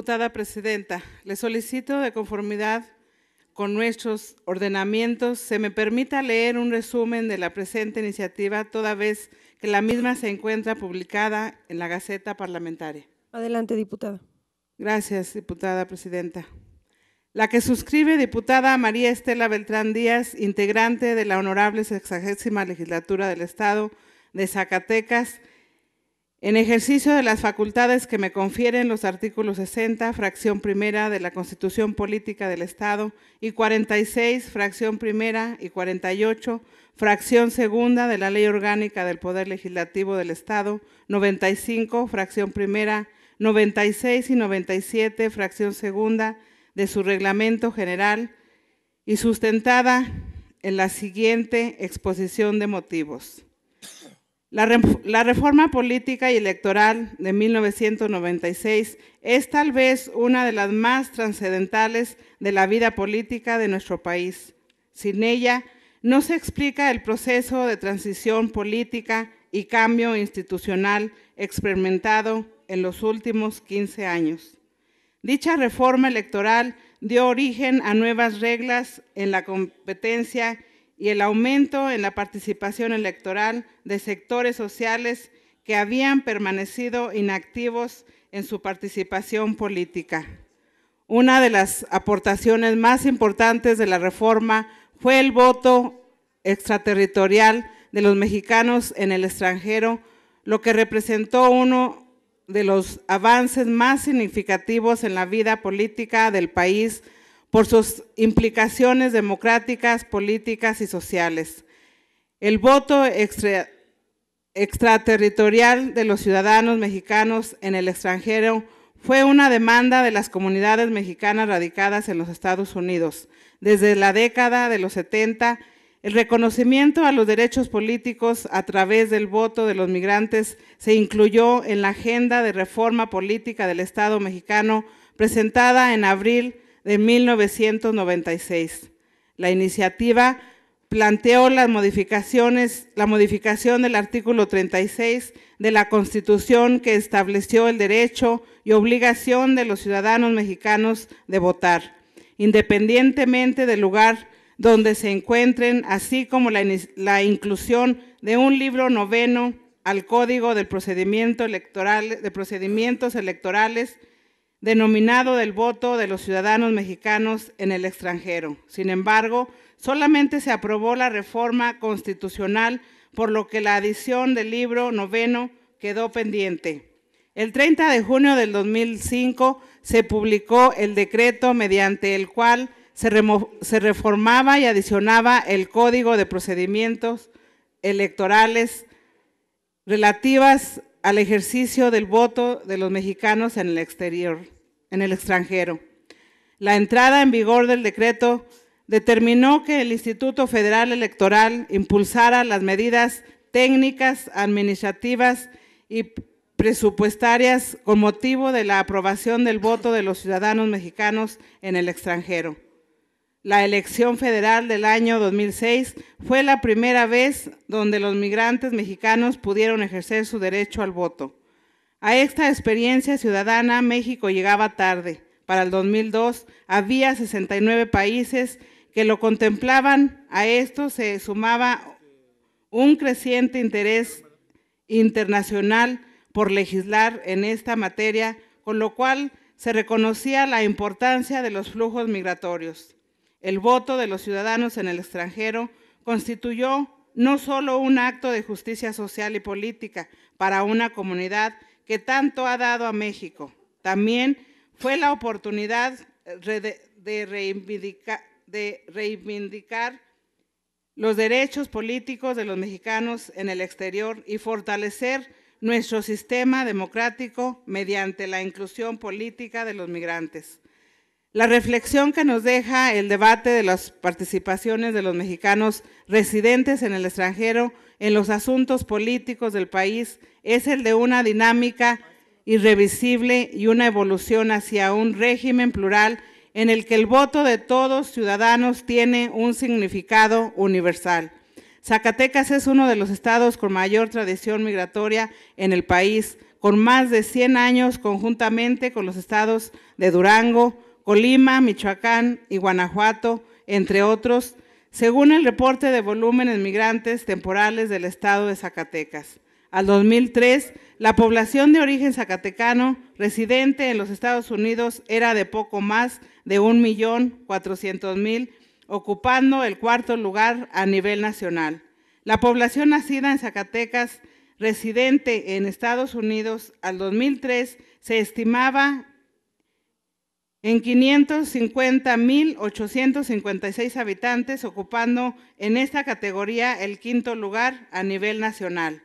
Diputada Presidenta, le solicito de conformidad con nuestros ordenamientos se me permita leer un resumen de la presente iniciativa, toda vez que la misma se encuentra publicada en la Gaceta Parlamentaria. Adelante, diputada. Gracias, diputada Presidenta. La que suscribe diputada María Estela Beltrán Díaz, integrante de la Honorable 60ª Legislatura del Estado de Zacatecas, en ejercicio de las facultades que me confieren los artículos 60, fracción primera de la Constitución Política del Estado y 46, fracción primera y 48, fracción segunda de la Ley Orgánica del Poder Legislativo del Estado, 95, fracción primera, 96 y 97, fracción segunda de su Reglamento General y sustentada en la siguiente exposición de motivos. La reforma política y electoral de 1996 es tal vez una de las más trascendentales de la vida política de nuestro país. Sin ella, no se explica el proceso de transición política y cambio institucional experimentado en los últimos 15 años. Dicha reforma electoral dio origen a nuevas reglas en la competencia y el aumento en la participación electoral de sectores sociales que habían permanecido inactivos en su participación política. Una de las aportaciones más importantes de la reforma fue el voto extraterritorial de los mexicanos en el extranjero, lo que representó uno de los avances más significativos en la vida política del país por sus implicaciones democráticas, políticas y sociales. El voto extraterritorial de los ciudadanos mexicanos en el extranjero fue una demanda de las comunidades mexicanas radicadas en los Estados Unidos. Desde la década de los 70, el reconocimiento a los derechos políticos a través del voto de los migrantes se incluyó en la agenda de reforma política del Estado mexicano presentada en abril de 1996. La iniciativa planteó la modificación del artículo 36 de la Constitución que estableció el derecho y obligación de los ciudadanos mexicanos de votar, independientemente del lugar donde se encuentren, así como la inclusión de un libro noveno al Código del Procedimiento Electoral, de Procedimientos Electorales, denominado del voto de los ciudadanos mexicanos en el extranjero. Sin embargo, solamente se aprobó la reforma constitucional, por lo que la adición del libro noveno quedó pendiente. El 30 de junio del 2005 se publicó el decreto mediante el cual se reformaba y adicionaba el Código de Procedimientos Electorales relativas al ejercicio del voto de los mexicanos en el extranjero. La entrada en vigor del decreto determinó que el Instituto Federal Electoral impulsara las medidas técnicas, administrativas y presupuestarias con motivo de la aprobación del voto de los ciudadanos mexicanos en el extranjero. La elección federal del año 2006 fue la primera vez donde los migrantes mexicanos pudieron ejercer su derecho al voto. A esta experiencia ciudadana, México llegaba tarde. Para el 2002 había 69 países que lo contemplaban. A esto se sumaba un creciente interés internacional por legislar en esta materia, con lo cual se reconocía la importancia de los flujos migratorios. El voto de los ciudadanos en el extranjero constituyó no solo un acto de justicia social y política para una comunidad que tanto ha dado a México, también fue la oportunidad de reivindicar los derechos políticos de los mexicanos en el exterior y fortalecer nuestro sistema democrático mediante la inclusión política de los migrantes. La reflexión que nos deja el debate de las participaciones de los mexicanos residentes en el extranjero en los asuntos políticos del país es el de una dinámica irreversible y una evolución hacia un régimen plural en el que el voto de todos ciudadanos tiene un significado universal. Zacatecas es uno de los estados con mayor tradición migratoria en el país, con más de 100 años conjuntamente con los estados de Durango, Colima, Michoacán y Guanajuato, entre otros, según el reporte de volúmenes migrantes temporales del estado de Zacatecas. Al 2003, la población de origen zacatecano residente en los Estados Unidos era de poco más de 1.400.000, ocupando el cuarto lugar a nivel nacional. La población nacida en Zacatecas, residente en Estados Unidos, al 2003 se estimaba en 550.856 habitantes, ocupando en esta categoría el quinto lugar a nivel nacional.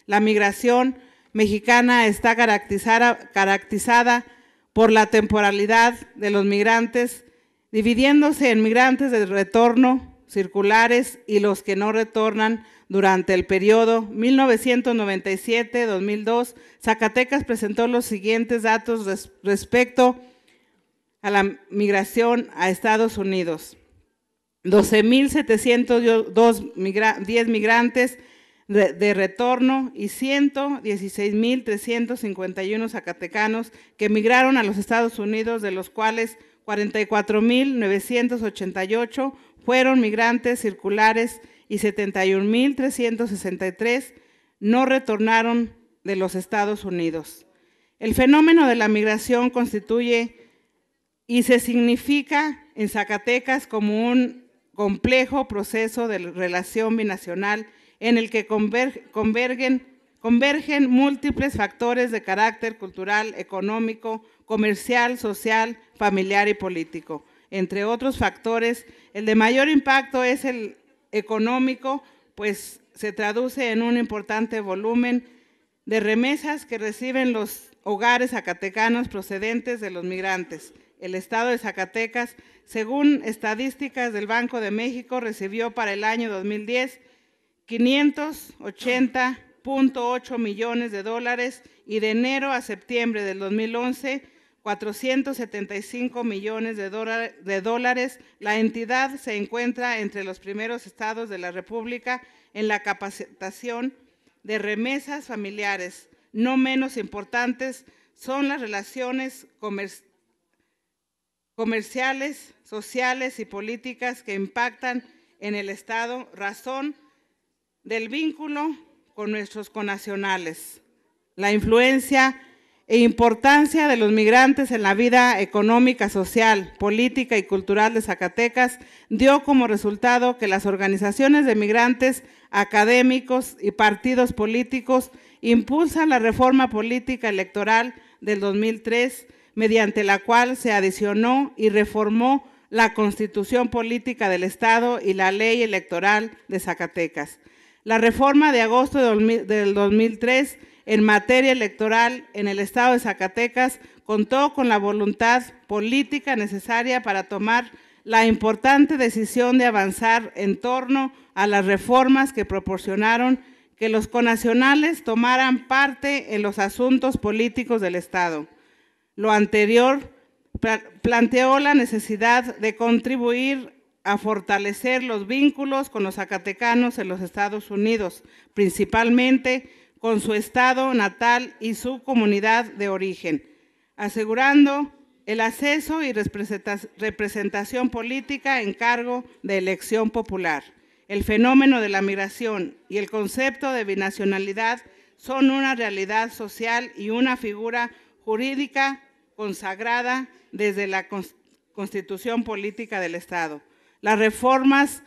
La migración mexicana está caracterizada por la temporalidad de los migrantes, dividiéndose en migrantes de retorno, circulares y los que no retornan. Durante el periodo 1997-2002, Zacatecas presentó los siguientes datos respecto a la migración a Estados Unidos. 12.710 migrantes de retorno y 116.351 zacatecanos que migraron a los Estados Unidos, de los cuales 44.988 fueron migrantes circulares y 71.363 no retornaron de los Estados Unidos. El fenómeno de la migración constituye y se significa en Zacatecas como un complejo proceso de relación binacional en el que convergen múltiples factores de carácter cultural, económico, comercial, social, familiar y político. Entre otros factores, el de mayor impacto es el económico, pues se traduce en un importante volumen de remesas que reciben los hogares zacatecanos procedentes de los migrantes. El estado de Zacatecas, según estadísticas del Banco de México, recibió para el año 2010 580.8 millones de dólares y de enero a septiembre del 2011, 475 millones de dólares. La entidad se encuentra entre los primeros estados de la República en la capacitación de remesas familiares. No menos importantes son las relaciones comerciales, sociales y políticas que impactan en el estado, razón del vínculo con nuestros connacionales. La influencia e importancia de los migrantes en la vida económica, social, política y cultural de Zacatecas dio como resultado que las organizaciones de migrantes, académicos y partidos políticos impulsan la reforma política electoral del 2003, mediante la cual se adicionó y reformó la Constitución Política del Estado y la Ley Electoral de Zacatecas. La reforma de agosto del 2003 en materia electoral en el estado de Zacatecas contó con la voluntad política necesaria para tomar la importante decisión de avanzar en torno a las reformas que proporcionaron que los connacionales tomaran parte en los asuntos políticos del estado. Lo anterior planteó la necesidad de contribuir a fortalecer los vínculos con los zacatecanos en los Estados Unidos, principalmente con su estado natal y su comunidad de origen, asegurando el acceso y representación política en cargo de elección popular. El fenómeno de la migración y el concepto de binacionalidad son una realidad social y una figura jurídica consagrada desde la Constitución Política del Estado. Las reformas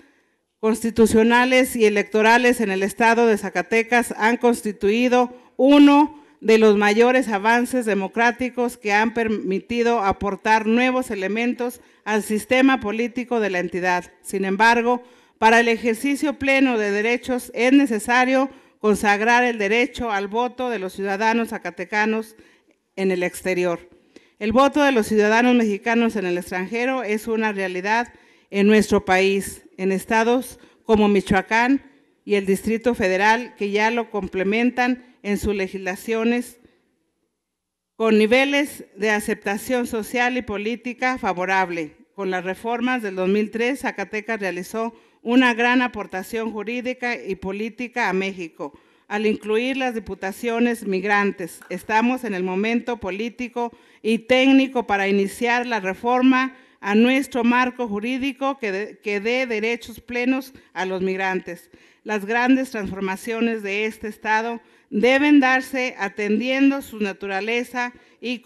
constitucionales y electorales en el estado de Zacatecas han constituido uno de los mayores avances democráticos que han permitido aportar nuevos elementos al sistema político de la entidad. Sin embargo, para el ejercicio pleno de derechos es necesario consagrar el derecho al voto de los ciudadanos zacatecanos en el exterior. El voto de los ciudadanos mexicanos en el extranjero es una realidad en nuestro país, en estados como Michoacán y el Distrito Federal, que ya lo complementan en sus legislaciones con niveles de aceptación social y política favorable. Con las reformas del 2003, Zacatecas realizó una gran aportación jurídica y política a México, al incluir las diputaciones migrantes. Estamos en el momento político y técnico para iniciar la reforma a nuestro marco jurídico que dé derechos plenos a los migrantes. Las grandes transformaciones de este Estado deben darse atendiendo su naturaleza y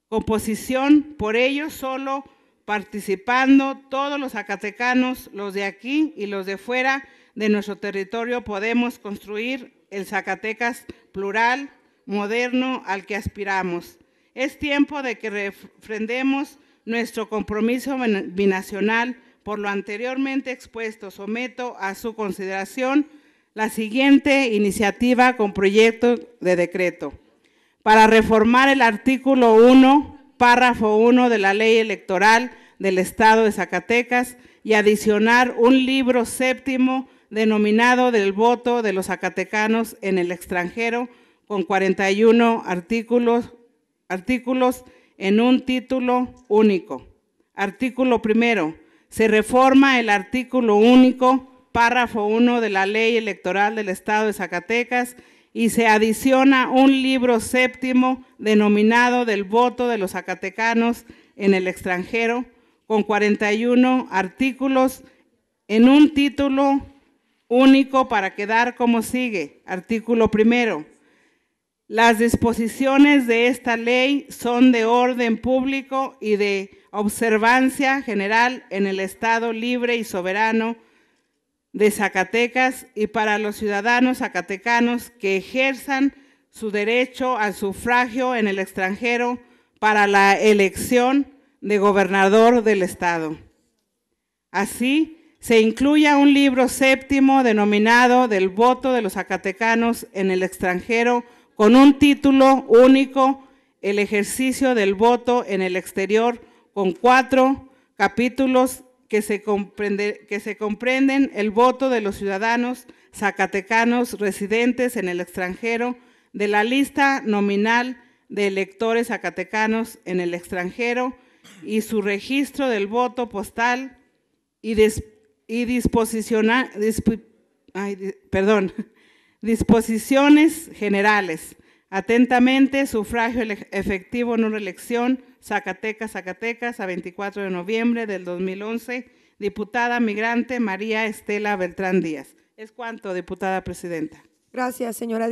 composición. Por ello, solo participando todos los zacatecanos, los de aquí y los de fuera de nuestro territorio, podemos construir el Zacatecas plural, moderno, al que aspiramos. Es tiempo de que refrendemos nuestro compromiso binacional. Por lo anteriormente expuesto, someto a su consideración la siguiente iniciativa con proyecto de decreto para reformar el artículo 1, párrafo 1 de la Ley Electoral del Estado de Zacatecas y adicionar un libro séptimo denominado del voto de los zacatecanos en el extranjero con 41 artículos en un título único. Artículo primero. Se reforma el artículo único, párrafo 1 de la Ley Electoral del Estado de Zacatecas y se adiciona un libro séptimo denominado del voto de los zacatecanos en el extranjero con 41 artículos en un título único para quedar como sigue. Artículo primero. Las disposiciones de esta ley son de orden público y de observancia general en el Estado libre y soberano de Zacatecas y para los ciudadanos zacatecanos que ejerzan su derecho al sufragio en el extranjero para la elección de gobernador del Estado. Así, se incluya un libro séptimo denominado del voto de los zacatecanos en el extranjero con un título único, el ejercicio del voto en el exterior, con 4 capítulos que se comprenden el voto de los ciudadanos zacatecanos residentes en el extranjero, de la lista nominal de electores zacatecanos en el extranjero y su registro del voto postal y disposiciones generales. Atentamente, sufragio efectivo, no reelección, Zacatecas, a 24 de noviembre del 2011, diputada migrante María Estela Beltrán Díaz. Es cuanto, diputada presidenta. Gracias, señora.